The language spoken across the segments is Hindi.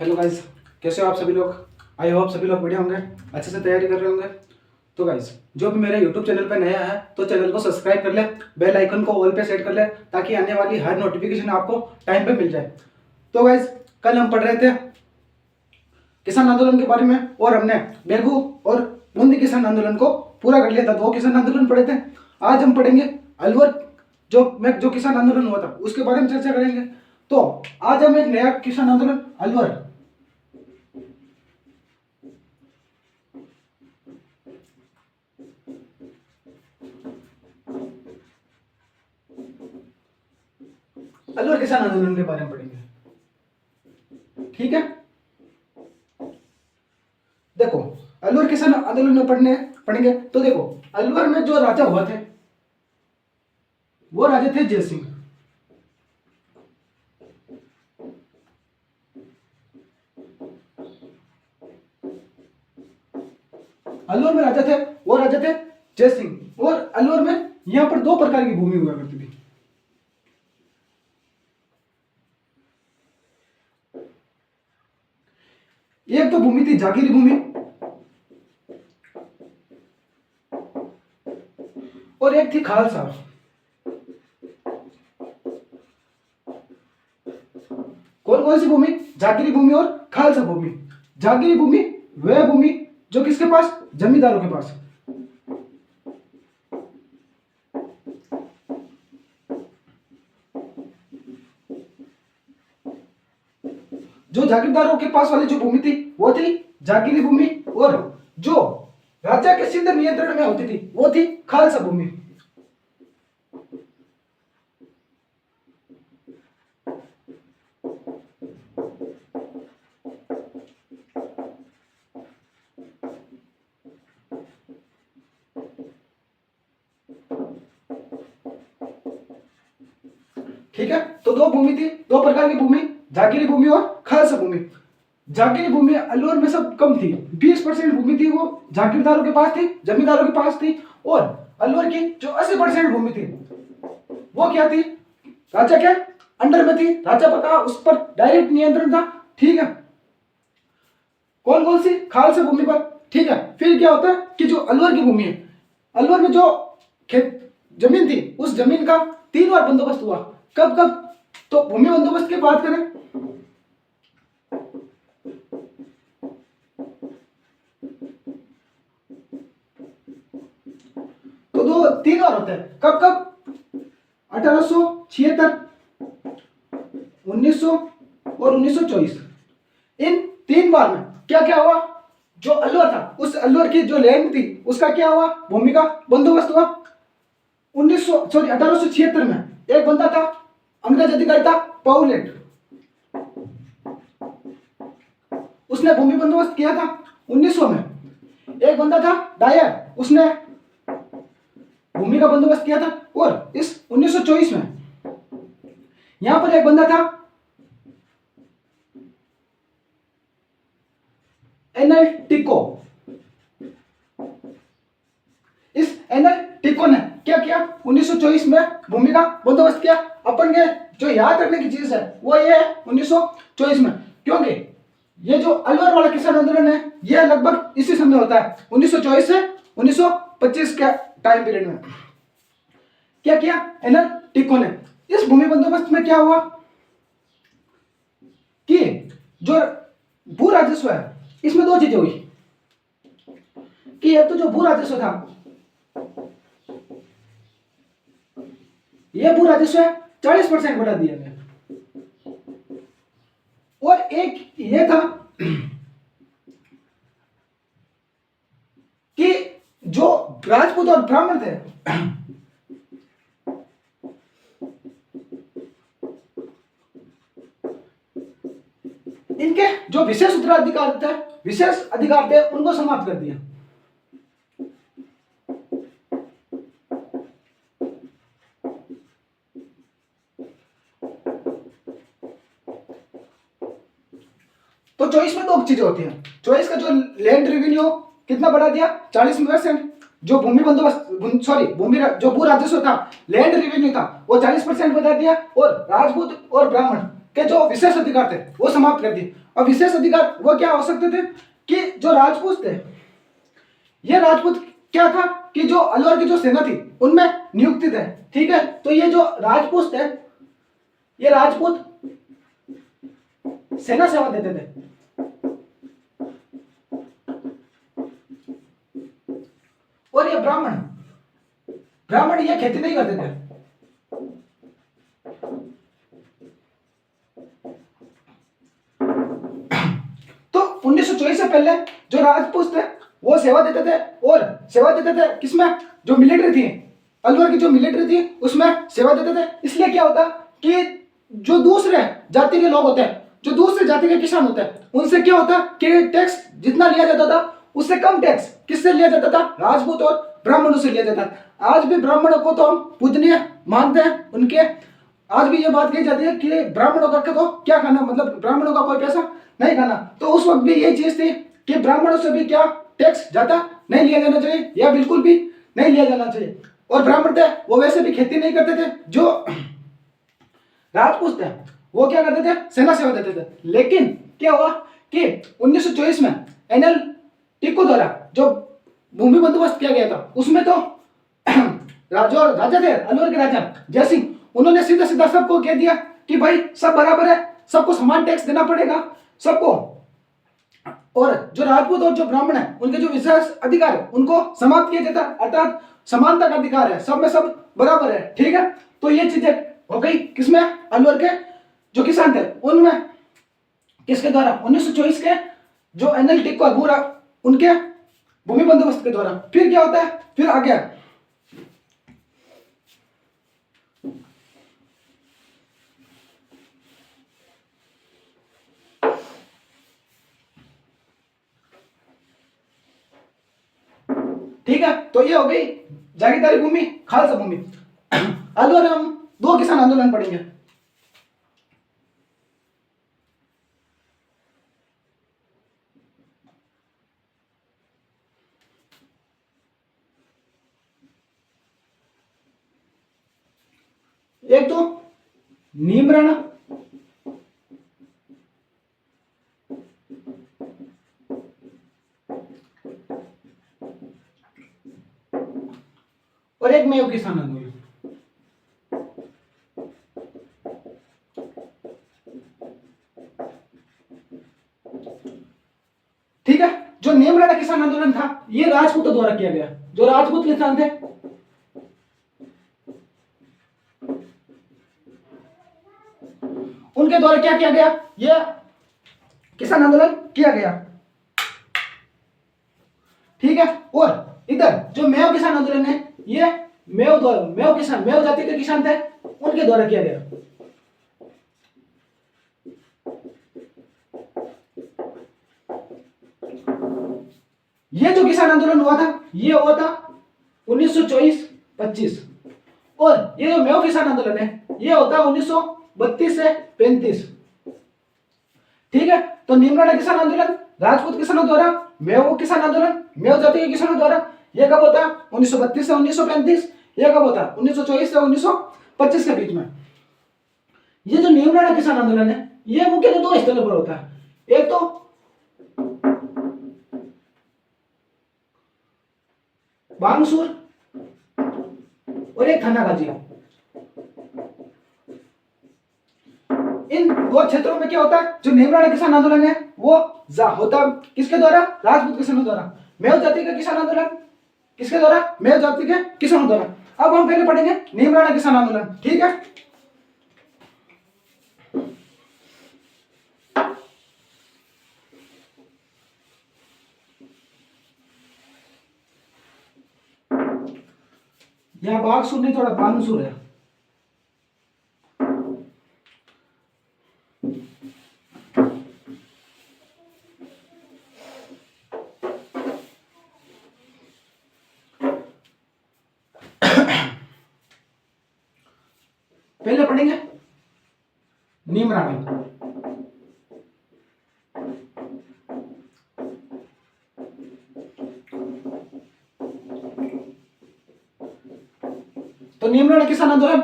हेलो गाइस, कैसे हो आप सभी लोग। आई होप सभी लोग बढ़िया होंगे, अच्छे से तैयारी कर रहे होंगे। तो गाइस, जो भी मेरे यूट्यूब चैनल पे नया है तो चैनल को सब्सक्राइब कर ले, बेल आइकन को ऑल पे सेट कर ले ताकि आने वाली हर नोटिफिकेशन आपको टाइम पे मिल जाए। तो गाइस, कल हम पढ़ रहे थे किसान आंदोलन के बारे में और हमने बेगू और बूंदी किसान आंदोलन को पूरा कर लिया था। 2 किसान आंदोलन पढ़े थे। आज हम पढ़ेंगे अलवर जो किसान आंदोलन हुआ था उसके बारे में चर्चा करेंगे। तो आज हम एक नया किसान आंदोलन अलवर अलवर किसान आंदोलन के बारे में पढ़ेंगे, ठीक है। देखो, अलवर किसान आंदोलन में पढ़ेंगे तो देखो, अलवर में जो राजा हुआ थे वो राजा थे जय सिंह। अलवर में राजा थे वो राजा थे जय सिंह। और अलवर में यहां पर 2 प्रकार की भूमि हुआ करती थी। एक तो भूमि थी जागीरी भूमि और एक थी खालसा। कौन कौन सी भूमि? जागीरी भूमि और खालसा भूमि। जागीरी भूमि वह भूमि जो किसके पास? जमींदारों के पास। जो जागीरदारों के पास वाली जो भूमि थी वो थी जागीरी भूमि, और जो राजा के सीधे नियंत्रण में होती थी वो थी खालसा भूमि। ठीक है, तो 2 भूमि थी, 2 प्रकार की भूमि, जागीरी भूमि और खालसा भूमि। जागीरी भूमि अलवर में सब कम थी। 20% भूमि थी वो जागीरदारों के पास थी, जमींदारों के पास थी। और अलवर की जो 80% भूमि थी वो क्या थी? राजा के अंडर में थी। राजा का उस पर डायरेक्ट नियंत्रण था। ठीक है, कौन कौन सी? खालसा भूमि पर। ठीक है, फिर क्या होता है कि जो अलवर की भूमि है, अलवर में जो खेत जमीन थी उस जमीन का 3 बार बंदोबस्त हुआ। कब कब? तो भूमि बंदोबस्त की बात करें तो 3 बार होते हैं। कब कब? 1876, 1900 और 1924। इन 3 बार में क्या क्या हुआ? जो अलवर था उस अलवर की जो लैंड थी उसका क्या हुआ? भूमि का बंदोबस्त हुआ। 1876 में एक बंदा था, अंग्रेज अधिकारी था पाउलेट, उसने भूमि बंदोबस्त किया था। 1900 में एक बंदा था डायर, उसने भूमि का बंदोबस्त किया था। और इस 1924 में यहां पर एक बंदा था एनएल टिको। इस एनएल टिको ने क्या किया? 1924 में भूमि का बंदोबस्त किया। अपन के जो याद रखने की चीज है वो ये है 1924 में, क्योंकि ये जो अलवर वाला किसान आंदोलन है ये लगभग इसी समय होता है, 1924 से 1925 के टाइम पीरियड में। क्या किया एनएल टिको ने? इस भूमि बंदोबस्त में क्या हुआ कि जो भू राजस्व है इसमें 2 चीजें हुई कि एक तो जो भू राजस्व था, यह भू राजस्व 40% बढ़ा दिया गया। और एक ये था कि जो राजपूत और ब्राह्मण थे इनके जो विशेष अधिकार थे उनको समाप्त कर दिया। तो 24 में 2 चीजें होती हैं। 24 का जो लैंड रेवेन्यू कितना बढ़ा दिया? 40%। जो भूमि बंदोबस्त जो भू राजस्व था, लैंड रेवेन्यू था, वो 40% बढ़ा दिया। और राजपूत और ब्राह्मण के जो विशेष अधिकार थे वो समाप्त कर दिए। और विशेष अधिकार वो क्या हो सकते थे कि जो राजपूत थे, ये राजपूत क्या था कि जो अलवर की जो सेना थी उनमें नियुक्ति थे। ठीक है, तो ये जो राजपूत थे, ये राजपूत सेना सेवा देते थे। और ये ब्राह्मण, ब्राह्मण ये खेती नहीं करते थे। तो 1924 से पहले जो राजपूत थे वो सेवा देते थे, और सेवा देते थे किसमें, जो मिलिट्री थी, अलवर की जो मिलिट्री थी उसमें सेवा देते थे। इसलिए क्या होता कि जो दूसरे जाति के लोग होते हैं, जो दूसरे जाति के किसान होते हैं, उनसे क्या होता कि टैक्स जितना लिया जाता था उससे कम टैक्स किससे लिया जाता था, राजपूत और ब्राह्मणों से लिया जाता था। आज भी ब्राह्मणों को तो हम पूजनीय मानते हैं उनके। आज भी ये बात कही जाती है कि ब्राह्मणों का तो क्या खाना, मतलब ब्राह्मणों का कोई पैसा नहीं खाना। तो उस वक्त भी ये चीज थी कि ब्राह्मणों से भी क्या टैक्स ज्यादा नहीं लिया जाना चाहिए, या बिल्कुल भी नहीं लिया जाना चाहिए। और ब्राह्मण थे वो वैसे भी खेती नहीं करते थे। जो राजपूत थे वो क्या करते थे, सेना सेवा देते थे। लेकिन क्या हुआ कि 1924 में एनएल टिक्को द्वारा जो भूमि बंदोबस्त किया गया था उसमें तो जो राजा थे अलवर के राजा जयसिंह, उन्होंने सीधा सीधा सबको कह दिया कि भाई सब बराबर है, सबको समान टैक्स देना पड़ेगा सबको। और जो राजपूत और जो ब्राह्मण है उनके जो विशेष अधिकार है उनको समाप्त किया जाता, अर्थात समानता का अधिकार है, सब में सब बराबर है। ठीक है, तो ये चीजें हो गई किसमें, अलवर के जो किसान थे उनमें। किसके द्वारा, 1924 के जो एनएल टिक्को अबूरा उनके भूमि बंदोबस्त के द्वारा। फिर क्या होता है, फिर आगे ठीक है, तो ये हो गई जागीरदारी भूमि, खालसा भूमि। अलवर हम दो किसान आंदोलन पढ़ेंगे। एक तो नीमराणा, और एक मेव किसान आंदोलन। ठीक है, जो नीमराणा किसान आंदोलन था ये राजपूतों द्वारा किया गया। जो राजपूत किसान थे उनके द्वारा क्या किया गया, ये किसान आंदोलन किया गया। ठीक है, और इधर जो मेव किसान आंदोलन है ये मेव किसान, मेव जाति के किसान थे उनके द्वारा किया गया। ये जो किसान आंदोलन हुआ था ये हुआ था 1924-25, और ये जो मेव किसान आंदोलन है ये होता है 1932 से 35। ठीक है, तो नीमराणा किसान आंदोलन राजपूत किसानों द्वारा, मेव किसान आंदोलन मेव जाति के किसानों द्वारा, ये कब होता है 1932 से 1935। ये कब होता है 1924 से 1925 के बीच में। ये जो नीमराणा किसान आंदोलन है ये मुख्यतः दो स्थलों पर होता है, एक तो बांगसूर और एक थानागाजी। इन दो क्षेत्रों में क्या होता है, जो नीमराणा किसान आंदोलन है वो होता है किसके द्वारा, राजपूत किसानों द्वारा। मेव जाति का किसान आंदोलन किसके द्वारा, मेव जाति के किसानों द्वारा। अब हम पहले पढ़ेंगे नीमराणा किसान आंदोलन। ठीक है, यहां बागसुर नहीं, थोड़ा बांगसुर है। पहले पढ़ेंगे नीमराणा। तो नीमराणा किसान आंदोलन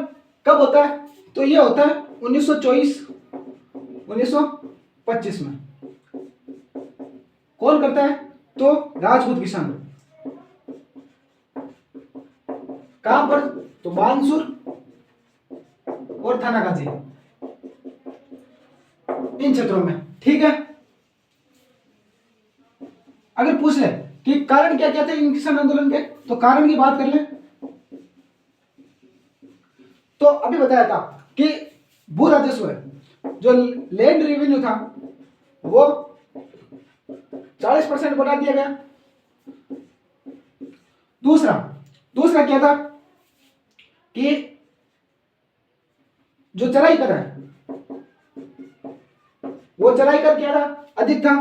कब होता है, तो ये होता है 1924-1925 में। कौन करता है? तो राजपूत किसान। कहां पर? तो बानसूर और थानागाजी, इन क्षेत्रों में। ठीक है, अगर पूछ ले कि कारण क्या क्या थे इन किसान आंदोलन के, तो कारण की बात कर ले तो अभी बताया था कि भू राजस्व जो लैंड रेवेन्यू था वो 40% बढ़ा दिया गया। दूसरा दूसरा क्या था कि जो चराई कर है वो चराई कर क्या था? अधिक था।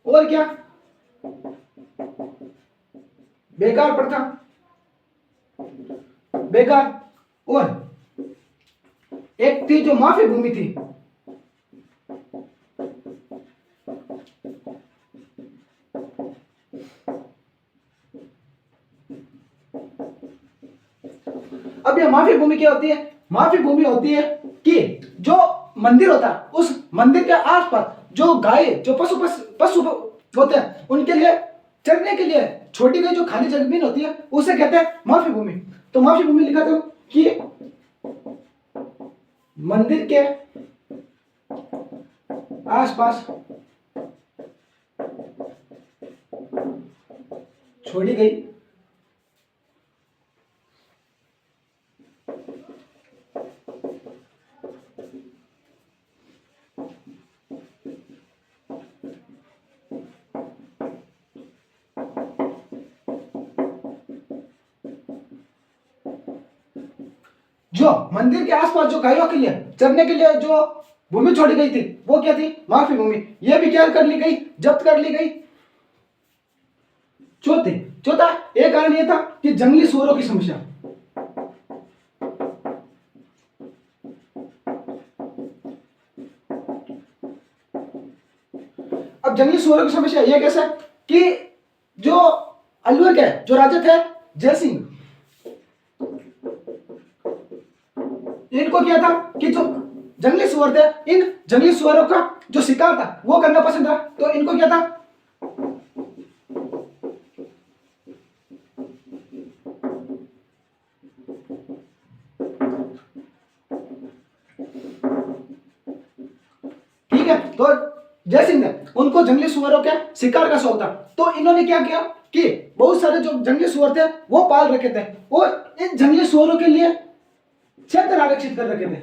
और क्या? बेकार प्रथा, बेकार। और एक थी जो माफी भूमि थी, अब यह माफी भूमि क्या होती है? माफी भूमि होती है कि जो मंदिर होता है उस मंदिर के आसपास जो गाय जो पशु होते हैं उनके लिए चरने के लिए छोटी गई जो खाली जमीन होती है उसे कहते हैं माफी भूमि। तो माफी भूमि लिखा था कि मंदिर के आसपास छोड़ी गई जो मंदिर के आसपास जो गायों के लिए चरने के लिए जो भूमि छोड़ी गई थी वो क्या थी? माफी भूमि। यह भी क्या कर ली गई? जब्त कर ली गई। चौथा एक कारण यह था कि जंगली सुअरों की समस्या। अब जंगली सुअरों की समस्या यह कैसे कि जो अलवर के जो राजा थे जयसिंह, इनको क्या था कि जो जंगली सुअर थे इन जंगली सुअरों का जो शिकार था वो करना पसंद था। तो इनको क्या था? ठीक है, तो जयसिंह ने उनको जंगली सुअरों के शिकार का शौक था। तो इन्होंने क्या किया कि बहुत सारे जो जंगली सुअर थे वो पाल रखे थे और इन जंगली सुअरों के लिए क्षेत्र आरक्षित कर रखे थे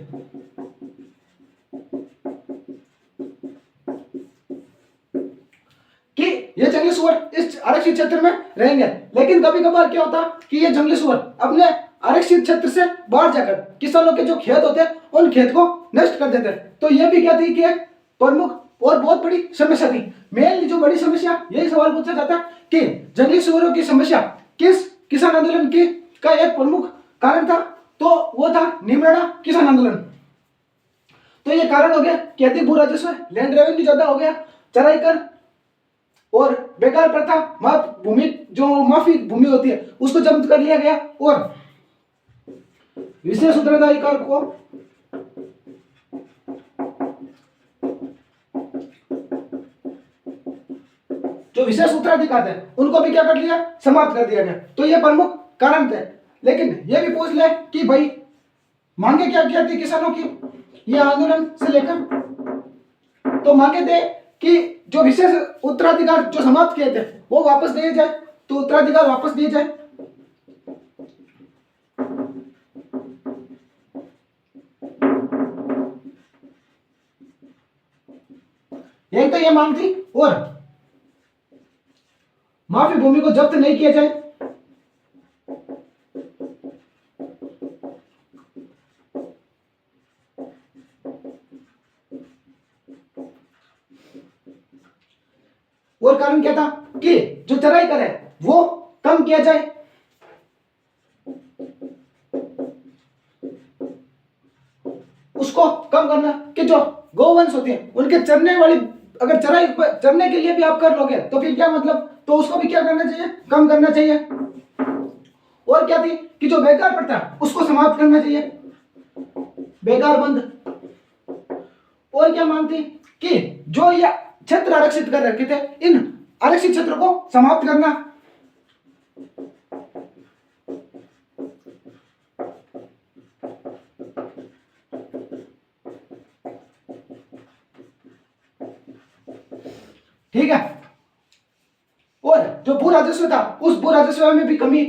कि ये जंगली सुअर इस आरक्षित क्षेत्र में रहेंगे। लेकिन कभी कभार क्या होता कि ये जंगली सुअर अपने आरक्षित क्षेत्र से बाहर जाकर किसानों के जो खेत होते हैं उन खेत को नष्ट कर देते। तो ये भी क्या थी कि एक प्रमुख और बहुत बड़ी समस्या थी। मेन जो बड़ी समस्या यही सवाल पूछा जाता है कि जंगली सुअरों की समस्या किस किसान आंदोलन की का एक प्रमुख कारण था? तो वो था निमराना किसान आंदोलन। तो ये कारण हो गया कि अधिक भू राजस्व, लैंड रेवेन्यू ज्यादा हो गया, चराई कर और बेकार प्रथा, भूमि जो माफी भूमि होती है उसको जब्त कर लिया गया और विशेष उत्तराधिकार को जो विशेष उत्तराधिकार थे उनको भी क्या कर लिया? समाप्त कर दिया गया। तो ये प्रमुख कारण थे। लेकिन ये भी पूछ ले कि भाई मांगे क्या क्या थी किसानों की ये आंदोलन से लेकर? तो मांगे थे कि जो विशेष उत्तराधिकार जो समाप्त किए थे वो वापस दिए जाए, तो उत्तराधिकार वापस दिए जाए। एक तो ये मांग थी और माफी भूमि को जब्त नहीं किया जाए। और कारण क्या था कि जो चराई कर है वो कम किया जाए। उसको कम करना कि जो गौवंश होते हैं उनके चरने वाली अगर चराई चरने के लिए भी आप कर लोगे तो फिर क्या मतलब? तो उसको भी क्या करना चाहिए? कम करना चाहिए। और क्या थी कि जो बेकार प्रथा उसको समाप्त करना चाहिए, बेकार बंद। और क्या मांग थी कि जो ये क्षेत्र आरक्षित कर रखे थे इन आरक्षित क्षेत्र को समाप्त करना। ठीक है, और जो भू राजस्व था उस भू राजस्व में भी कमी।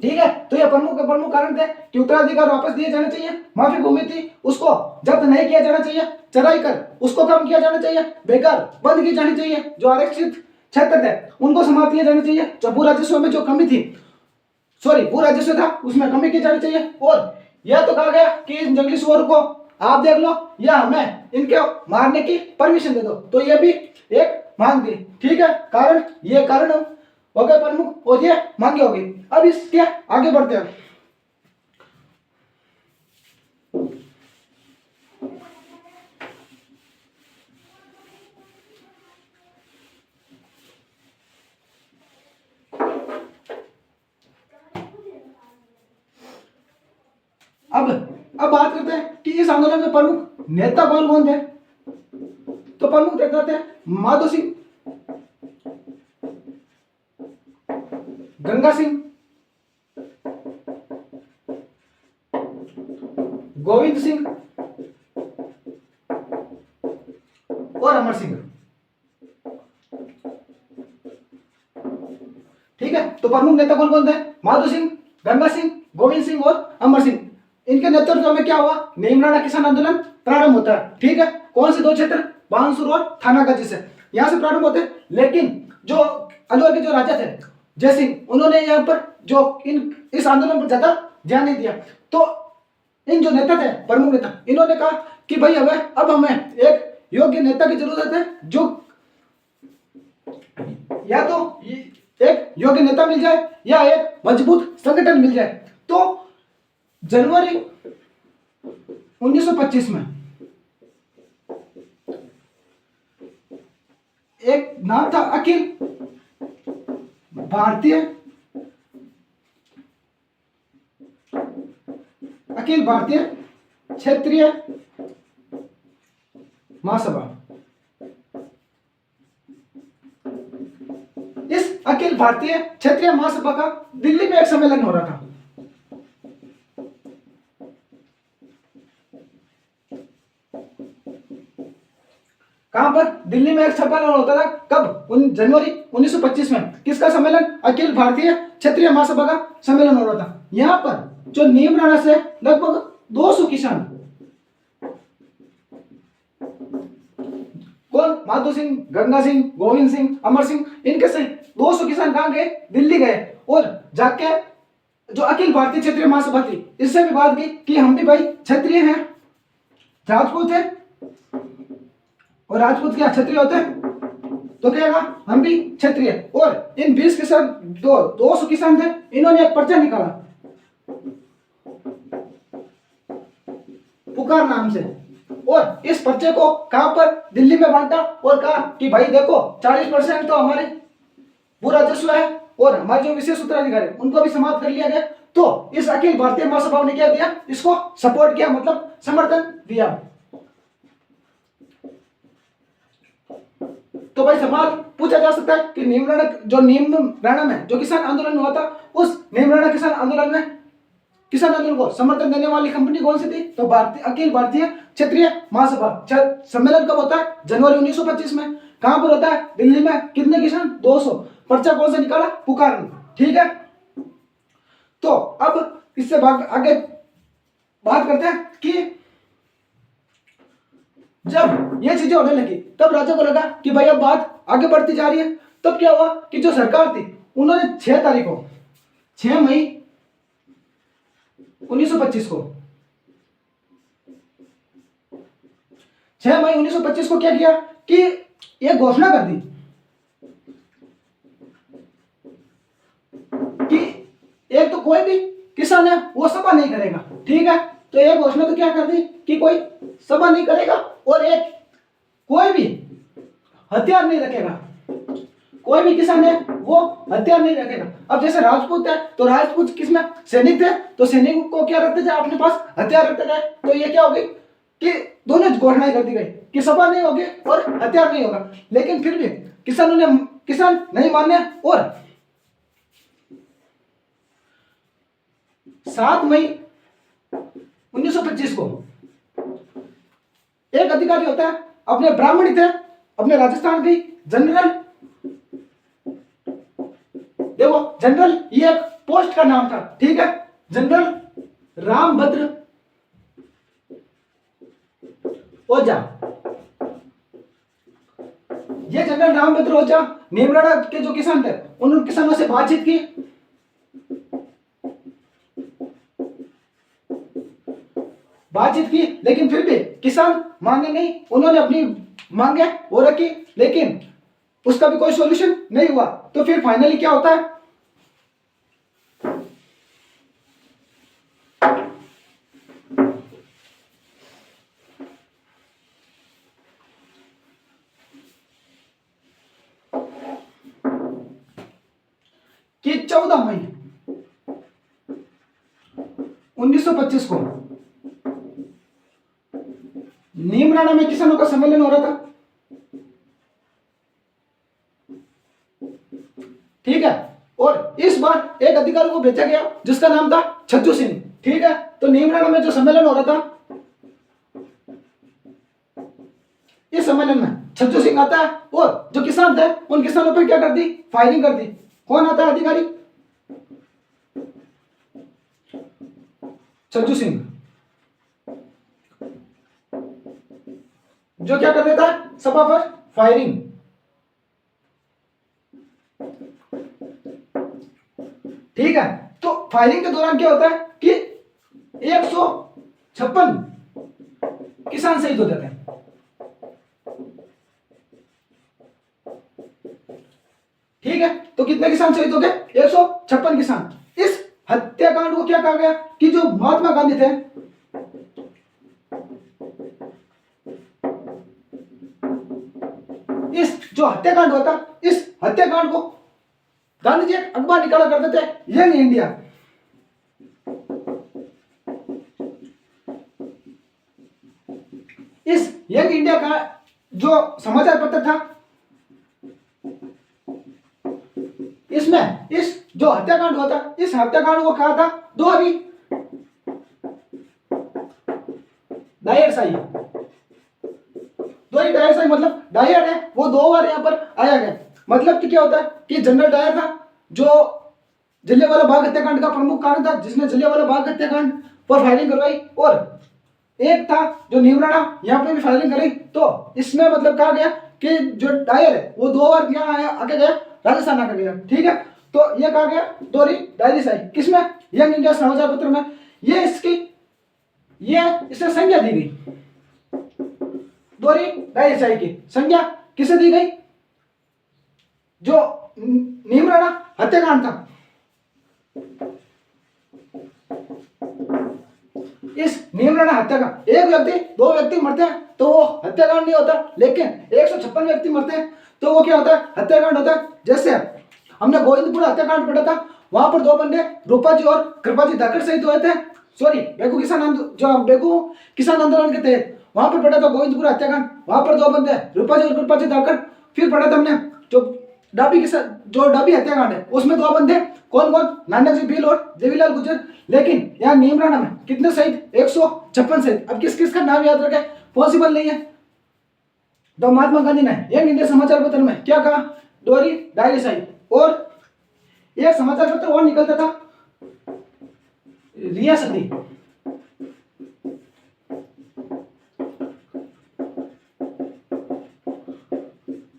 ठीक है, तो ये प्रमुख प्रमुख कारण थे कि उत्तराधिकार वापस दिए जाने चाहिए, माफी भूमि थी उसको जब्त नहीं किया जाना चाहिए, चराई कर उसको कम किया जाना चाहिए, बेकार बंद की जानी चाहिए, जो आरक्षित क्षेत्र थे उनको समाप्त किया जाना चाहिए, जो भू राजस्व में जो कमी थी, सॉरी भू राजस्व था उसमें कमी की जानी चाहिए। और यह तो कहा गया कि इन जंगली सुअर को आप देख लो या हमें इनके मारने की परमिशन दे दो, तो यह भी एक मांग थी। ठीक है, कारण ये कारण हो गए प्रमुख और ये मांगे होगी। अब इसके आगे बढ़ते हैं। अब बात करते हैं कि इस आंदोलन में प्रमुख नेता कौन कौन थे। तो प्रमुख नेता थे माधो सिंह, गंगा सिंह, गोविंद सिंह और अमर सिंह। ठीक है, तो प्रमुख नेता कौन कौन थे? माधो सिंह, गंगा सिंह, गोविंद सिंह और अमर सिंह। इनके नेतृत्व में क्या हुआ? नीमराणा किसान आंदोलन प्रारंभ होता है। ठीक है, कौन से दो क्षेत्र? बानसूर और थानागाजी से यहां से प्रारंभ होते हैं। लेकिन जो अलवर के जो राजा थे जय सिंह, उन्होंने यहाँ पर जो इस आंदोलन पर ज्यादा ध्यान नहीं दिया। तो इन जो नेता थे प्रमुख नेता, इन्होंने कहा कि भाई अब हमें एक योग्य नेता की जरूरत है, जो या तो एक योग्य नेता मिल जाए या एक मजबूत संगठन मिल जाए। तो जनवरी 1925 में एक नाम था अखिल भारतीय क्षेत्रीय महासभा। इस अखिल भारतीय क्षेत्रीय महासभा का दिल्ली में एक सम्मेलन हो रहा था। कहां पर? दिल्ली में एक सम्मेलन होता था। कब? जनवरी 1925 में। किसका सम्मेलन? अखिल भारतीय क्षेत्रीय महासभा का सम्मेलन हो रहा था। यहां पर जो नीमराणा से लगभग 200 किसान, कौन? माधो सिंह, गंगा सिंह, गोविंद सिंह, अमर सिंह, इनके से 200 किसान कहां गए? दिल्ली गए और जाके जो अखिल भारतीय क्षेत्रीय महासभा थी इससे भी बात की कि हम भी भाई क्षत्रिय हैं, राजपूत हैं, और राजपूत क्या क्षत्रिय होते हैं? तो क्या कहा? हम भी क्षत्रिय। और इन 20 किसान 200 किसान थे, इन्होंने एक पर्चा निकाला पुकार नाम से, और इस पर्चे को कहां पर? दिल्ली में बांटा और कहा कि भाई देखो 40% तो हमारे भू राजस्व है और हमारे जो विशेष उत्तराधिकारी है उनको भी समाप्त कर लिया गया। तो इस अखिल भारतीय महासभा ने क्या दिया? इसको सपोर्ट किया, मतलब समर्थन दिया। तो भाई सवाल पूछा जा सकता है कि नीमराणा में जो किसान आंदोलन हुआ था, उस नीमराणा किसान आंदोलन को समर्थन देने वाली कंपनी कौन सी थी? तो अखिल भारतीय क्षेत्रीय महासभा। सम्मेलन कब होता है? जनवरी 1925 में। कहां पर होता है? दिल्ली में। कितने किसान? 200। पर्चा कौन सा निकाला? पुकार। ठीक है, तो अब इससे आगे बात करते हैं कि जब ये चीजें होने लगी तब राजा को लगा कि भाई अब बात आगे बढ़ती जा रही है। तब क्या हुआ कि जो सरकार थी उन्होंने 6 मई 1925 को 6 मई 1925 को क्या किया कि यह घोषणा कर दी कि एक तो कोई भी किसान है वो सभा नहीं करेगा। ठीक है, तो यह घोषणा तो क्या कर दी कि कोई सभा नहीं करेगा और एक कोई भी हथियार नहीं रखेगा। कोई भी किसान है वो हथियार नहीं रखेगा। अब जैसे राजपूत है तो राजपूत किसमें सैनिक थे, तो सैनिक को क्या रखते थे अपने पास, हथियार रखते थे। तो ये क्या होगी कि दोनों घोषणाएं कर दी गई कि सभा नहीं होगी और हथियार नहीं होगा। लेकिन फिर भी किसान नहीं माने और 7 मई 1925 को एक अधिकारी होता है, अपने ब्राह्मण थे, अपने राजस्थान की जनरल, देखो जनरल ये एक पोस्ट का नाम था, ठीक है, जनरल रामभद्र ओझा। ये जनरल रामभद्र ओझा नीमराणा के जो किसान थे उन किसानों से बातचीत की, लेकिन फिर भी किसान माने नहीं। उन्होंने अपनी मांगे वो रखी, लेकिन उसका भी कोई सॉल्यूशन नहीं हुआ। तो फिर फाइनली क्या होता है, कि 14 मई 1925 को नीमराणा में किसानों का सम्मेलन हो रहा था, ठीक है। और इस बार एक अधिकारी को भेजा गया जिसका नाम था छज्जू सिंह, ठीक है। तो नीमराणा में जो सम्मेलन हो रहा था, इस सम्मेलन में छज्जू सिंह आता है और जो किसान थे उन किसानों पर क्या कर दी, फायरिंग कर दी। कौन आता है अधिकारी, छज्जू सिंह, जो क्या कर देता है, सभा पर फायरिंग। ठीक है, तो फायरिंग के दौरान क्या होता है कि 156 किसान शहीद हो जाते हैं, ठीक है। तो कितने किसान शहीद हो गए, 156 किसान। इस हत्याकांड को क्या कहा गया कि जो महात्मा गांधी थे, इस जो हत्याकांड हुआ था, इस हत्याकांड को गांधी जी एक अखबार निकाला करते थे, यंग इंडिया। इस यंग इंडिया का जो समाचार पत्र था, इसमें इस जो हत्याकांड हुआ था, इस हत्याकांड को कहा था दोहरी डायरशाही। दोहरी डायरशाही मतलब डायर है वो 2 बार यहाँ पर आया गया। मतलब कि क्या होता है कि जनरल डायर था जो जलियांवाला बाग हत्याकांड का प्रमुख कारण था, जिसने जलियांवाला बाग हत्याकांड पर फायरिंग करवाई, और एक था जो नीमराणा यहाँ पे भी फायरिंग करी। तो इसमें मतलब कहा गया कि जो डायर है वो 2 बार यहाँ आया, आके गया, राजस्थान आके गया, ठीक है। तो ये कहा गया दोहरी डायरशाही, किसमें, यंग इंडिया समाचार पत्र में। ये इसे संज्ञा दी गई, दोहरी डायरशाही की संज्ञा किसे दी गई, जो नीमराणा हत्याकांड था। इस नीमराणा हत्याकांड, एक व्यक्ति 2 व्यक्ति मरते हैं तो वो हत्याकांड नहीं होता, लेकिन 156 व्यक्ति मरते हैं तो वो क्या होता है, हत्याकांड होता है। जैसे हमने गोविंदपुर हत्याकांड पढ़ा था, वहां पर 2 बंदे रूपाजी और कृपाजी धाकड़ शहीद हुए थे। सॉरी, बेगू किसान आंदोलन के तहत वहां पर पढ़ा था गोविंदपुर हत्याकांड, वहां पर 2 बंदे रूपाजी और कृपाजी धाकड़। फिर पढ़ा था हमने जो डाबी हत्याकांड है, उसमें 2 बंदे, कौन कौन, नानक जी भील और देवीलाल गुर्जर। लेकिन यहाँ नीमराणा में कितने शहीद, 156 शहीद। अब किस किस का नाम याद रखे, पॉसिबल नहीं है। तो महात्मा गांधी ने यंग इंडिया समाचार पत्र में क्या कहा, दोहरी डायरशाही। और एक समाचार पत्र और निकलता था, रियासती।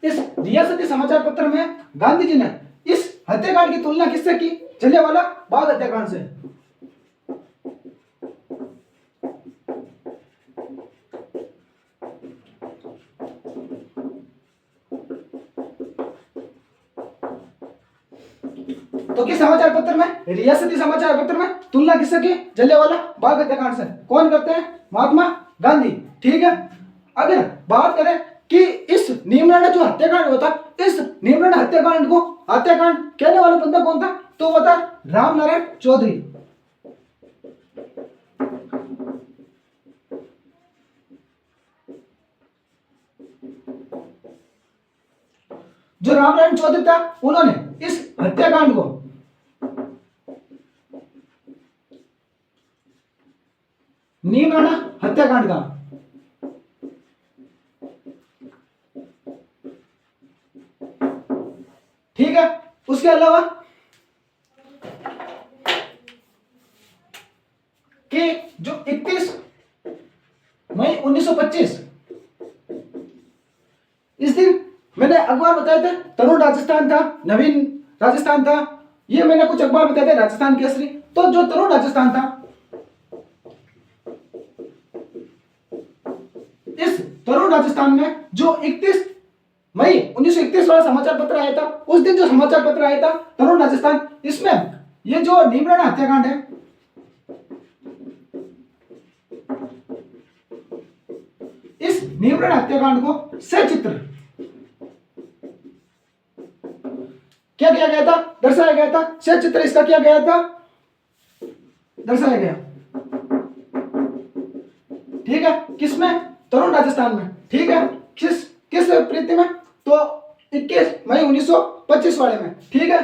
इस रियासती समाचार पत्र में गांधी जी ने इस हत्याकांड की तुलना किससे की, जलियांवाला बाग हत्याकांड से। तो किस समाचार पत्र में, रियासती समाचार पत्र में तुलना किससे की, जलियांवाला बाग हत्याकांड से। कौन करते हैं, महात्मा गांधी, ठीक है। अगर बात करें कि इस नीमराणा जो हत्याकांड हुआ था, इस नीमराणा हत्याकांड को हत्याकांड कहने वाला बंदा कौन था? तो वो था राम नारायण चौधरी। जो राम नारायण चौधरी था, उन्होंने इस हत्याकांड को नीमराणा हत्याकांड का ठीक है। उसके अलावा कि जो 31 मई 1925 इस दिन मैंने अखबार बताए थे, तरुण राजस्थान था, नवीन राजस्थान था, ये मैंने कुछ अखबार बताए थे, राजस्थान केसरी। तो जो तरुण राजस्थान था, इस तरुण राजस्थान में जो 31 मई 1931 वाला समाचार पत्र आया था, उस दिन जो समाचार पत्र आया था तरुण राजस्थान, इसमें ये जो नीमराणा हत्याकांड है, इस नीमराणा हत्याकांड को सचित्र क्या किया गया था? दर्शाया गया था। सचित्र इसका क्या गया था? दर्शाया गया। ठीक है, किसमें? तरुण राजस्थान में। ठीक है, किस किस प्रीति में? तो 21 मई 1925 वाले में। ठीक है,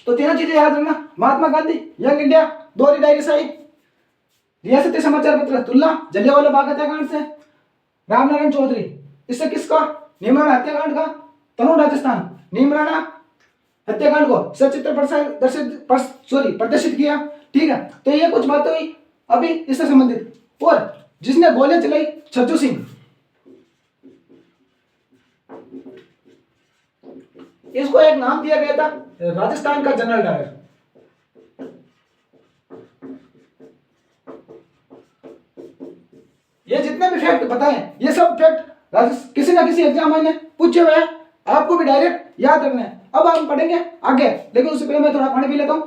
तो तीनों चीजें याद रखना। महात्मा गांधी, यंग इंडिया, दोहरी डायरी शाही, रियासती समाचार पत्र तुलना, जलियांवाला बाग हत्याकांड से, राम नारायण चौधरी, इससे किसका? नीमराणा हत्याकांड का। तरुण राजस्थान, नीमराणा हत्याकांड को सचित्र प्रदर्शित किया। ठीक है, तो ये कुछ बातें हुई अभी इससे संबंधित। और जिसने गोलियां चलाई, छज्जू सिंह, इसको एक नाम दिया गया था राजस्थान का जनरल डायर। ये जितने भी फैक्ट बताए, ये सब फैक्ट किसी ना किसी एग्जाम में पूछे हुए हैं, आपको भी डायरेक्ट याद रखना है। अब हम पढ़ेंगे आगे, लेकिन उससे पहले मैं थोड़ा पानी पी लेता हूं।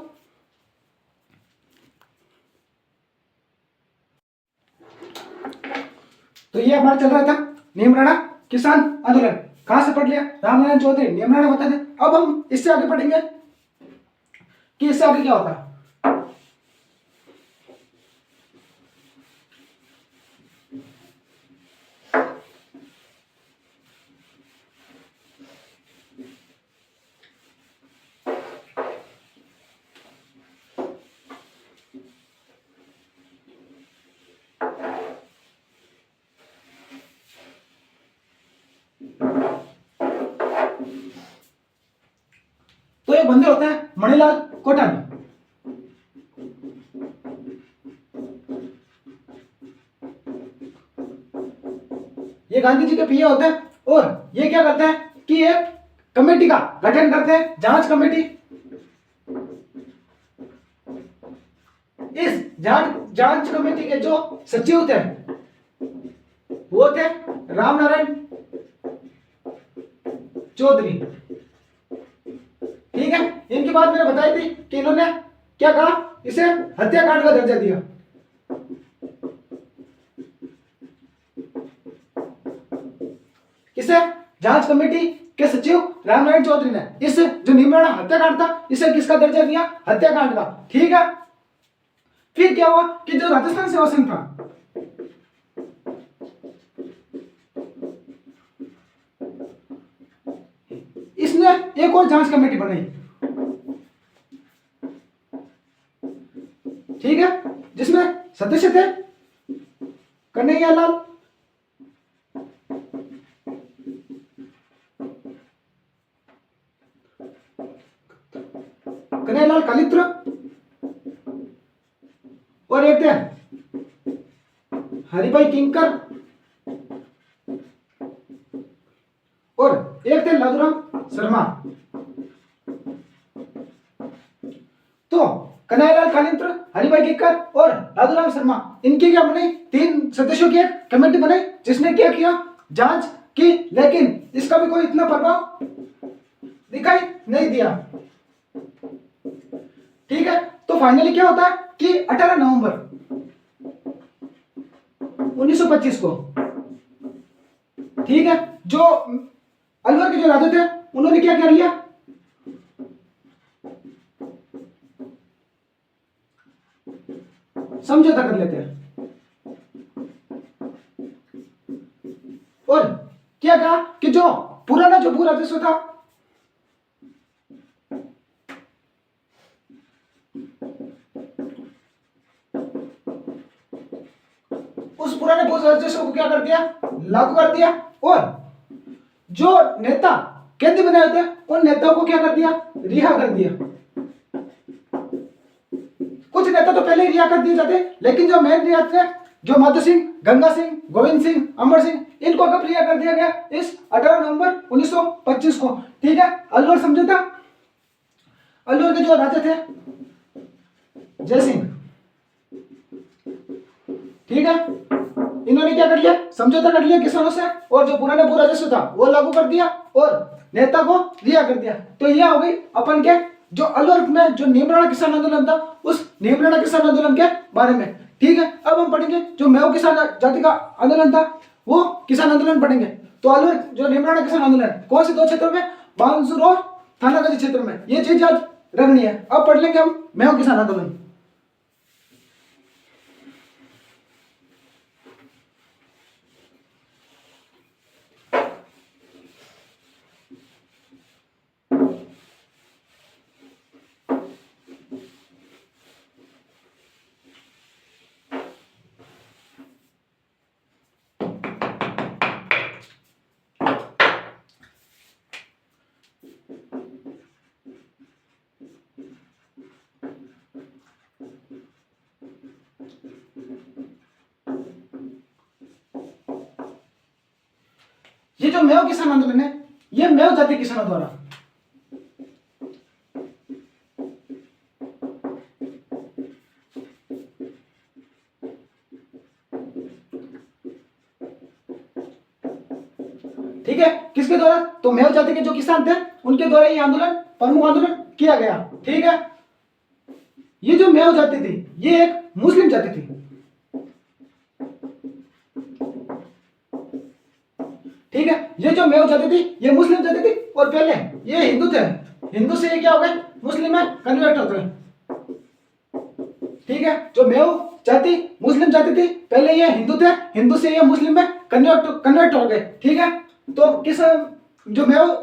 तो ये हमारा चल रहा था नीमराणा किसान आंदोलन। कहां से पढ़ लिया? रामनारायण चौधरी, नीमराणा बता दे। अब हम इससे आगे पढ़ेंगे कि इससे आगे क्या होता है। तो ये बंदे होते हैं मणिलाल कोठारी। ये गांधी जी के पीए होते हैं, और ये क्या करते हैं कि एक कमेटी का गठन करते हैं, जांच कमेटी। इस जांच कमेटी के जो सचिव थे वो थे राम नारायण चौधरी। ठीक है, इनकी बात मैंने बताई थी कि इन्होंने क्या कहा, इसे हत्याकांड का दर्जा दिया। किसे? जांच कमेटी के सचिव रामनारायण चौधरी ने इस जो नीमराणा हत्याकांड था, इसे किसका दर्जा दिया? हत्याकांड का। ठीक है, फिर क्या हुआ कि जो राजस्थान सेवा संघ था, इसने एक और जांच कमेटी बनाई। ठीक है, जिसमें सदस्य थे कन्हैया लाल, कालित्र, और एक थे हरिभाई किंकर, और एक थे लादूराम शर्मा। तो कन्हैयालाल कालित्र, हरिभाई किंकर और लादूराम शर्मा, इनकी क्या बनाई? 3 सदस्यों की एक कमेटी बनाई, जिसने क्या किया? जांच की, लेकिन इसका भी कोई इतना प्रभाव दिखाई नहीं दिया। ठीक है, तो फाइनली क्या होता है कि 18 नवंबर 1925 को, ठीक है, जो अलवर के जो राजा थे उन्होंने क्या कर लिया, समझौता कर लेते हैं और क्या कहा कि जो पुराना जो भू राजस्व था उस पुराने भू राजस्व को क्या कर दिया, लागू कर दिया। और जो नेता कैदी बनाए थे उन नेताओं को क्या कर दिया, रिहा कर दिया। कुछ नेता तो पहले ही रिहा कर दिए जाते, लेकिन जो मेन रिहा थे, जो माधो सिंह, गंगा सिंह, गोविंद सिंह, अमर सिंह, इनको कब रिहा कर दिया गया, इस 18 नवंबर 1925 को। ठीक है, अलवर समझौता। अलवर के जो राजा थे जय सिंह, ठीक है, इन्होंने क्या कर लिया, समझौता कर लिया किसानों से और जो पुराने भू राजस्व था वो लागू कर दिया और नेता को रिहा कर दिया। तो यह हो गई अपन के जो अलवर में जो नीमराणा किसान आंदोलन था उस नीमराणा किसान आंदोलन के बारे में। ठीक है, अब हम पढ़ेंगे जो मेव किसान जाति का आंदोलन था वो किसान आंदोलन पढ़ेंगे। तो अलवर जो नीमराणा किसान आंदोलन कौन से दो क्षेत्रों में, बानसूर और थानागढ़ क्षेत्र में, ये चीज याद रखनी है। अब पढ़ लेंगे हम मेव किसान आंदोलन। ये जो मेव किसान आंदोलन है ये मेव जाति किसानों द्वारा ठीक है, किसके द्वारा, तो मेव जाति के जो किसान थे उनके द्वारा ये आंदोलन, प्रमुख आंदोलन किया गया। ठीक है, ये जो मेव जाति थी ये एक मुस्लिम जाति थी। ठीक है, ये जो मेव जाति थी ये मुस्लिम जाति थी और पहले ये हिंदू थे, हिंदू से ये क्या हो गए, मुस्लिम में कन्वर्ट हो गए। ठीक है, जो मेव जाति मुस्लिम जाति थी, पहले ये हिंदू थे, हिंदू से ये मुस्लिम में कन्वर्ट हो गए। ठीक है, तो किस जो मेव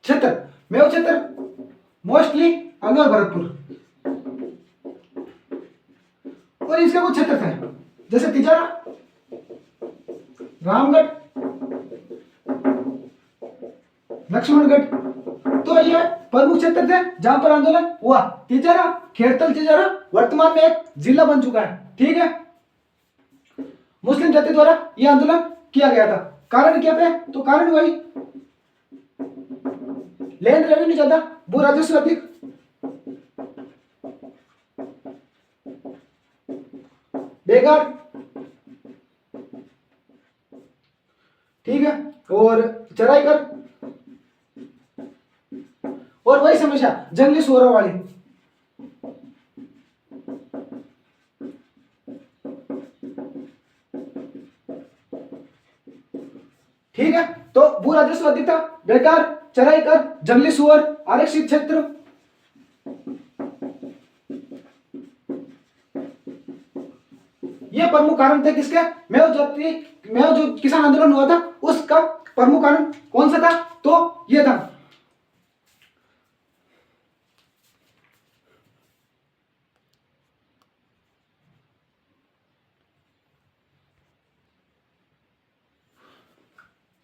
क्षेत्र मोस्टली अलवर भरतपुर और इसके कुछ क्षेत्र थे जैसे तिजारा, रामगढ़, लक्ष्मणगढ़। तो ये प्रमुख क्षेत्र थे जहां पर आंदोलन हुआ। तिजारा, खेड़तल तिजारा वर्तमान में एक जिला बन चुका है। ठीक है, मुस्लिम जाति द्वारा यह आंदोलन किया गया था। कारण क्या थे, तो कारण वही लैंड रेवेन्यू ज्यादा, भू राजस्व अधिक, बेकार, ठीक है, और चराई कर, और वही समस्या जंगली सुअरों वाली। ठीक है, तो भू राजस्व अधिक था, बेकार, चराई कर, जंगली सुअर, आरक्षित क्षेत्र। ये प्रमुख कारण थे किसके, मेव जो किसान आंदोलन हुआ था उसका प्रमुख कारण कौन सा था, तो ये था।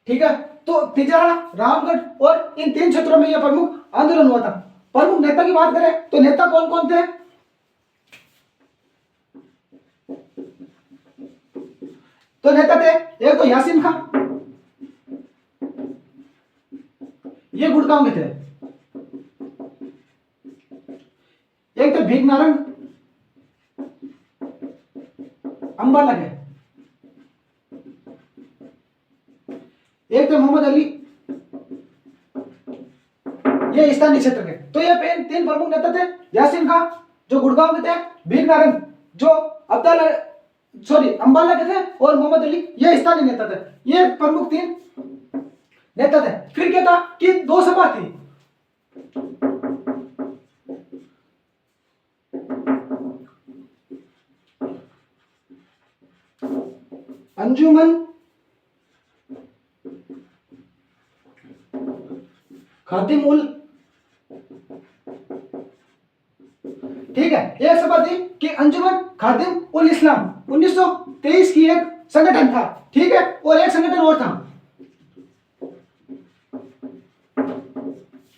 ठीक है, तो तिजारा, रामगढ़ और इन तीन क्षेत्रों में यह प्रमुख आंदोलन हुआ था। प्रमुख नेता की बात करें तो नेता कौन कौन थे, तो नेता थे एक तो यासीन खां, ये गुड़गांव के थे। एक तो भीख नारंग, अंबाला के। एक तो मोहम्मद अली, ये स्थानीय क्षेत्र के। तो ये तीन प्रमुख नेता थे, यासीन खां जो गुड़गांव के थे, भीख नारंग जो अंबाला के थे और मोहम्मद अली ये स्थानीय नेता थे। ये प्रमुख तीन नेता थे। फिर क्या था कि दो सभा थी, अंजुमन खादिम उल, ठीक है, एक सभा थी कि अंजुमन खादिम उल इस्लाम, 1923 की एक संगठन था, ठीक है। और एक संगठन और था,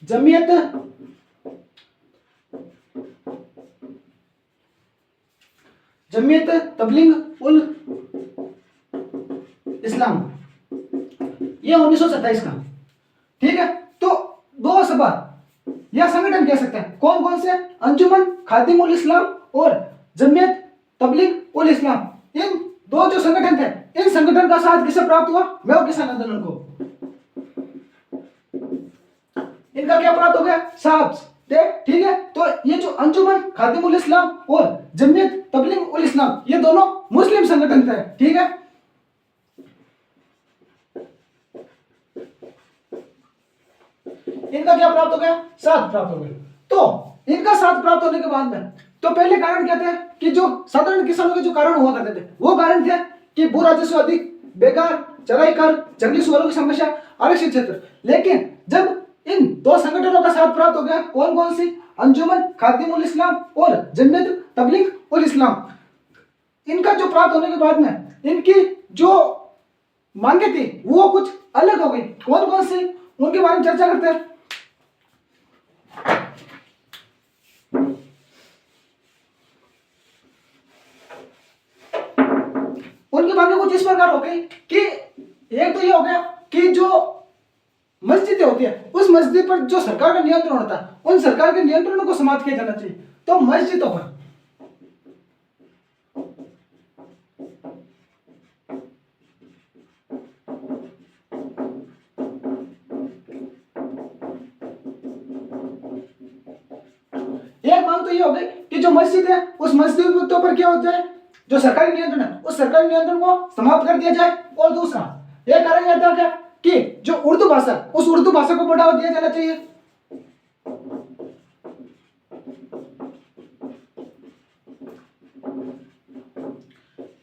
जमीयत जमीयत तबलीग उल इस्लाम, ये 1927 का, ठीक है। तो दो सभा या संगठन कह सकते हैं, कौन कौन से, अंजुमन खादिम उल इस्लाम और जमीयत तबलीग उल इस्लाम, इन दो जो संगठन थे, इन संगठन का साथ किसे प्राप्त हुआ, मैं और किसान आंदोलन को। इनका क्या प्राप्त हो गया, साथ, ठीक है। तो ये जो अंजुमन खादिम उल इस्लाम और जमीयत तबलीग उल इस्लाम, ये दोनों मुस्लिम संगठन थे, ठीक है। इनका क्या प्राप्त हो गया, साथ प्राप्त हो गया। तो इनका साथ प्राप्त होने के बाद में, तो पहले कारण क्या थे कि जो साधारण किसानों के जो कारण हुआ करते थे, वो कारण थे कि भू राजस्व अधिक, बेकार, चराई कर, जंगली सुअरों की समस्या, आरक्षित क्षेत्र। लेकिन जब इन दो संगठनों का साथ प्राप्त हो गया, कौन कौन सी, अंजुमन खादिम उल इस्लाम और जमीयत तबलीग उल इस्लाम, इनका जो प्राप्त होने के बाद में इनकी जो मांगे थी वो कुछ अलग हो गई। कौन कौन सी, उनके बारे में चर्चा करते हैं। उनकी मांगे कुछ इस प्रकार हो गई कि एक तो ये हो गया कि जो मस्जिदें होती है, उस मस्जिद पर जो सरकार का नियंत्रण होता है, उन सरकार के नियंत्रण को समाप्त किया जाना चाहिए। तो मस्जिदों पर एक मांग तो ये हो गई कि जो मस्जिद है, उस मस्जिदों पर क्या हो जाए, जो सरकारी नियंत्रण है, उस सरकारी नियंत्रण को समाप्त कर दिया जाए। और दूसरा एक कारण यह था क्या कि जो उर्दू भाषा, उस उर्दू भाषा को बढ़ावा दिया जाना चाहिए।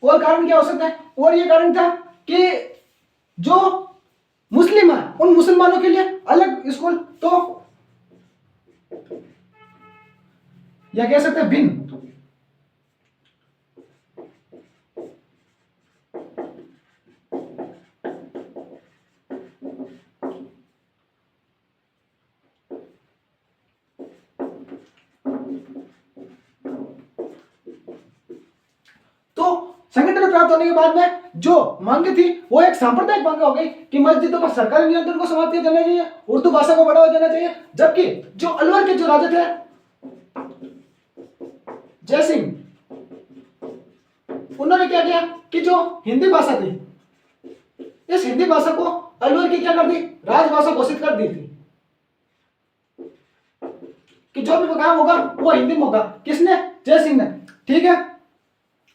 और कारण क्या हो सकता है, और ये कारण था कि जो मुस्लिम है, उन मुसलमानों के लिए अलग स्कूल, तो या कह सकते हैं भिन्न। तो संगठन प्राप्त होने के बाद में जो मांगे थी वो एक सांप्रदायिक मांग हो गई कि मस्जिदों पर सरकारी नियंत्रण को समाप्त किया जाना चाहिए, उर्दू भाषा को बढ़ावा देना चाहिए। जबकि जो अलवर के जो राजा थे जय सिंह, उन्होंने क्या किया कि जो हिंदी भाषा थी, इस हिंदी भाषा को अलवर की क्या कर दी, राजभाषा घोषित कर दी थी कि जो भी काम होगा वो हिंदी में होगा। किसने, जय सिंह ने, ठीक है।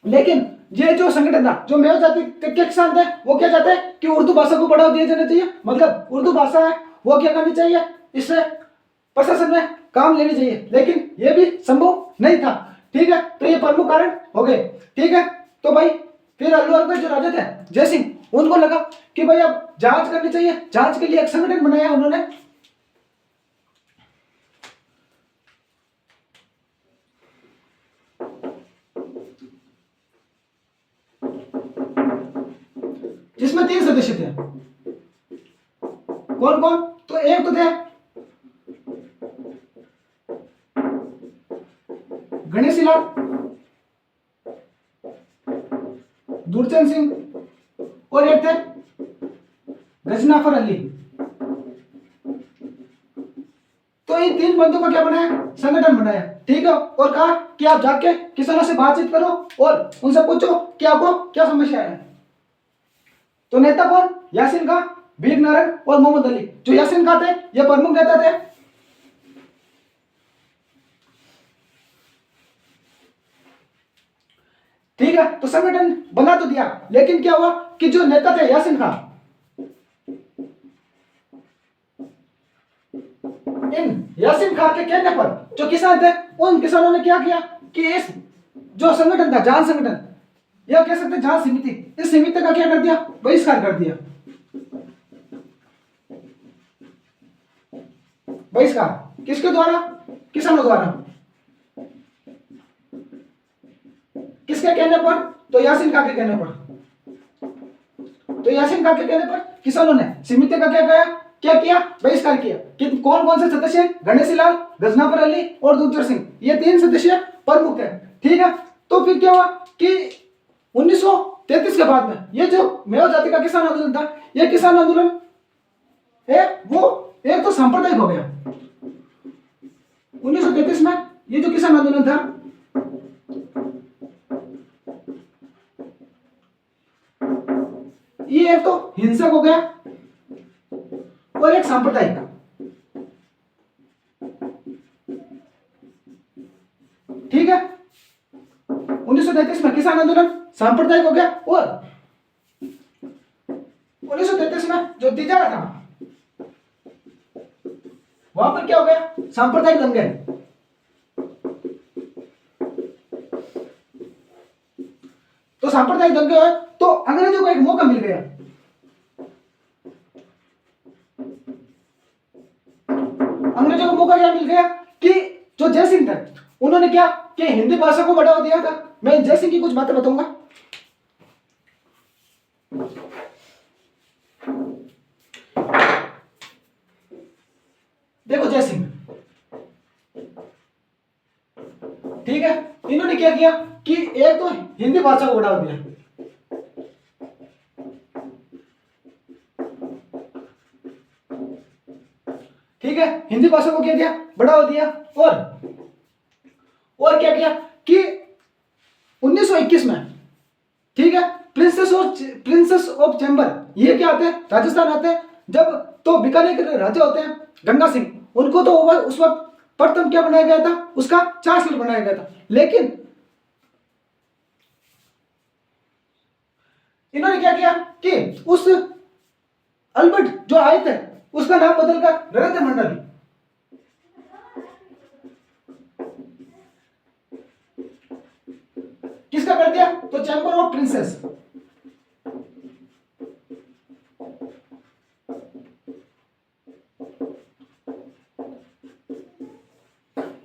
लेकिन ये जो संगठन था, जो मेव जाति के किसान थे, वो क्या चाहते हैं कि उर्दू भाषा को बढ़ावा दिया जाना चाहिए, मतलब उर्दू भाषा है वो क्या करनी चाहिए, इससे प्रशासन में काम लेनी चाहिए। लेकिन ये भी संभव नहीं था, ठीक है। तो ये प्रमुख कारण हो गए, ठीक है। तो भाई फिर अलवर के जो राजा थे जय सिंह, उनको लगा कि भाई अब जांच करनी चाहिए। जांच के लिए एक संगठन बनाया उन्होंने, जिसमें 3 सदस्य थे। कौन कौन, तो एक तो थे गणेशी लाल, दूरचंद सिंह और एक थे गजनाफर अली। तो इन 3 बंदों का क्या बनाया, संगठन बनाया, ठीक है। और कहा कि आप जाके किसानों से बातचीत करो और उनसे पूछो कि आपको क्या समस्या है। तो नेता कौन, यासीन खां, वीर नारायण और मोहम्मद अली। जो यासीन खां थे ये प्रमुख नेता थे, ठीक है। तो संगठन बना तो दिया, लेकिन क्या हुआ कि जो नेता थे यासीन खां, इन यासीन खां के कहने पर जो किसान थे उन किसानों ने क्या किया कि इस जो संगठन था जान संगठन या कह सकते जान समिति, इस समिति का क्या कर दिया, बहिष्कार कर दिया। बहिष्कार किसके द्वारा, किसानों द्वारा। किसके कहने पर, तो यासीन खां के कहने पर। तो यासीन खां के कहने पर किसानों ने समिति का क्या किया, बहिष्कार किया। कि कौन कौन से सदस्य, गणेशी लाल, गजनाफर अली और दूधर सिंह, ये 3 सदस्य प्रमुख है। ठीक है, तो फिर क्या हुआ कि 1933 के बाद में ये जो मेवा जाति का किसान आंदोलन था, ये किसान आंदोलन है वो एक तो सांप्रदायिक हो गया। 1933 में ये जो किसान आंदोलन था ये एक तो हिंसक हो गया और एक सांप्रदायिक। ठीक है, 1933 में किसान आंदोलन सांप्रदायिक हो गया और 1933 में जो तिजारा था वहां पर क्या हो गया, सांप्रदायिक दंगे। तो सांप्रदायिक दंगे हुए तो अंग्रेजों को एक मौका मिल गया। अंग्रेजों को मौका क्या मिल गया कि जो जयसिंह थे उन्होंने क्या कि हिंदी भाषा को बढ़ावा दिया था। मैं जयसिंह की कुछ बातें बताऊंगा। देखो जयसिंह, ठीक है, इन्होंने क्या किया कि एक तो हिंदी भाषा को बढ़ावा दिया। ठीक है, हिंदी भाषा को क्या दिया, बढ़ावा दिया। और क्या किया कि 1921 में, ठीक है, प्रिंसेस ऑफ चैम्बर ये क्या आते हैं, राजस्थान आते हैं। जब तो बीकानेर के राजा होते हैं गंगा सिंह, उनको तो उस वक्त प्रथम क्या बनाया गया था, उसका चांसलर बनाया गया था। लेकिन इन्होंने क्या किया कि उस अल्बर्ट जो आए थे उसका नाम बदलकर नरेंद्र मंडल, किसका कर दिया, तो चैम्बर ऑफ प्रिंसेस।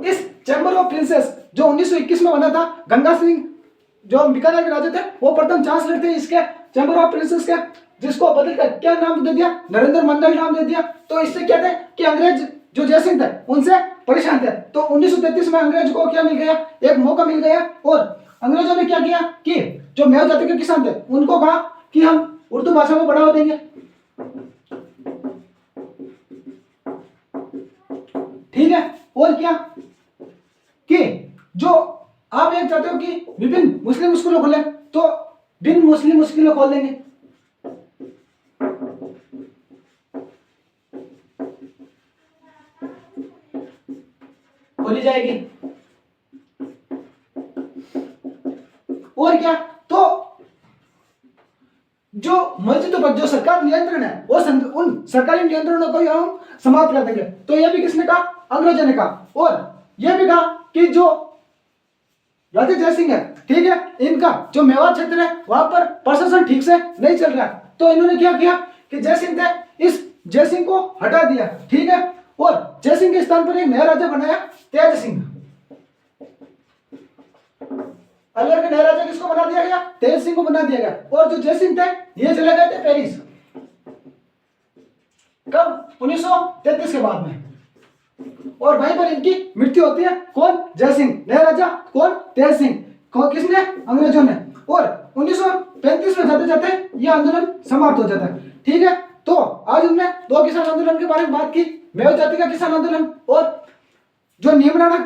इस चैम्बर ऑफ प्रिंसेस जो 1921 में बना था, गंगा सिंह जो बीकानेर के राजा थे वो प्रथम चांसलर थे इसके चैम्बर ऑफ प्रिंसेस के, जिसको बदलकर क्या नाम दे दिया, नरेंद्र मंडल नाम दे दिया। तो इससे क्या थे कि अंग्रेज जो जयसिंह थे उनसे परेशान थे। तो 1933 में अंग्रेज को क्या मिल गया, एक मौका मिल गया। और अंग्रेजों ने क्या किया कि जो मेव जाति के किसान थे उनको कहा कि हम उर्दू भाषा को बढ़ावा देंगे। ठीक है, और क्या कि जो आप एक चाहते हो कि विभिन्न मुस्लिम स्कूलों खोले, तो भिन्न मुस्लिम स्कूलों खोल देंगे। खोली जाएगी। और क्या, तो जो मस्जिदों पर जो सरकार नियंत्रण है वो उन सरकारी नियंत्रणों को हम समाप्त कर देंगे। तो यह भी किसने कहा, अंग्रेजों ने कहा। और यह भी कहा कि जो राजा जयसिंह है, ठीक है, इनका जो मेवात क्षेत्र है वहां पर प्रशासन ठीक से नहीं चल रहा। तो इन्होंने क्या किया कि जयसिंह थे, इस जयसिंह को हटा दिया। ठीक है, और जयसिंह के स्थान पर एक नया राजा बनाया, तेज सिंह। अलवर के नया राजा किसको बना दिया गया, तेज सिंह को बना दिया गया। और जो जयसिंह थे ये चले गए थे पेरिस। कब, 1933 के बाद में। और वहीं पर इनकी मृत्यु होती है। कौन, जयसिंह। नया राजा कौन, तेज सिंह। किसने, अंग्रेजों ने। और 1935 में जाते जाते यह आंदोलन समाप्त हो जाता है। ठीक है, तो आज हमने 2 किसान आंदोलन के बारे में बात की, मेव जाति का किसान आंदोलन और जो नियमनाना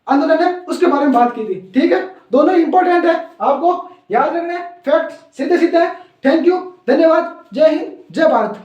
आंदोलन है उसके बारे में बात की थी। ठीक है, दोनों इंपॉर्टेंट है, आपको याद रखने, फैक्ट सीधे सीधे है। थैंक यू, धन्यवाद, जय हिंद, जय भारत।